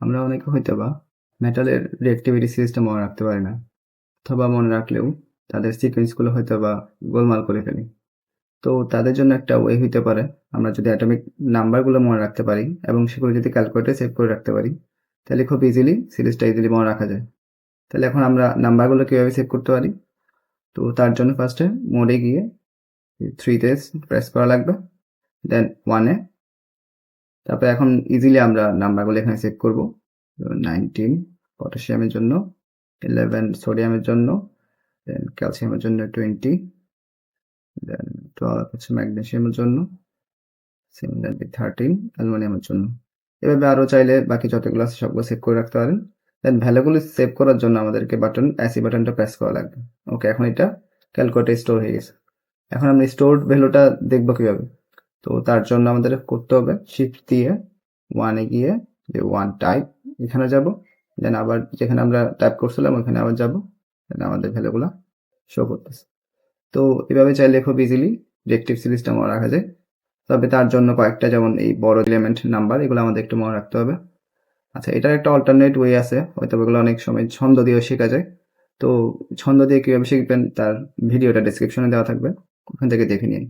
আমরা অনেকে হয়তোবা মেটালের রিঅ্যাক্টিভিটি সিরিজটা মনে রাখতে পারি না, অথবা মনে রাখলেও তাদের সিকোয়েন্সগুলো হয়তোবা গোলমাল করে ফেলি। তো তাদের জন্য একটা ওয়ে হইতে পারে, আমরা যদি অ্যাটমিক নাম্বারগুলো মনে রাখতে পারি এবং সেগুলো যদি ক্যালকুলেটরে সেভ করে রাখতে পারি, তাহলে খুব সিরিজটা ইজিলি মনে রাখা যায়। তাহলে এখন আমরা নাম্বারগুলো কীভাবে সেভ করতে পারি? তো তার জন্য ফার্স্টে মোডে গিয়ে 3তে প্রেস করা লাগবে, দেন 1-এ। তারপরে এখন ইজিলি আমরা নাম্বারগুলো এখানে সেভ করব। 19 পটাশিয়ামের জন্য, 11 সোডিয়ামের জন্য, দেন ক্যালসিয়ামের জন্য 20, দেন 12 হচ্ছে ম্যাগনেসিয়ামের জন্য, সিমিলারলি 13 অ্যালুমিনিয়ামের জন্য। এভাবে আরও চাইলে বাকি যতগুলো আছে সবগুলো সেভ করে রাখতে পারেন। দেন ভ্যালুগুলো সেভ করার জন্য আমাদেরকে এসি বাটনটা প্রেস করা লাগবে। ওকে, এখন এটা ক্যালকুলেটরে স্টোর হয়ে গেছে। এখন আমরা স্টোরড ভ্যালুটা দেখব কিভাবে? তো তার জন্য আমাদের করতে হবে শিফট দিয়ে 1-এ গিয়ে যে 1 টাইপ এখানে যাব, দেন আবার যেখানে আমরা টাইপ করছিলাম ওখানে আবার যাব, দেন আমাদের ভ্যালুগুলো শো করতেছে। তো এভাবে চাইলে খুব ইজিলি রিঅ্যাক্টিভ সিরিজটা মনে রাখা যায়। তবে তার জন্য কয়েকটা, যেমন এই বড় এলিমেন্ট নাম্বার, এগুলো আমাদের একটু মনে রাখতে হবে। আচ্ছা, এটার একটা অল্টারনেট ওয়ে আছে, হয়তো এগুলো অনেক সময় ছন্দ দিয়েও শেখা যায়। তো ছন্দ দিয়ে কীভাবে শিখবেন তার ভিডিওটা ডেসক্রিপশনে দেওয়া থাকবে, ওখান থেকে দেখে নিন।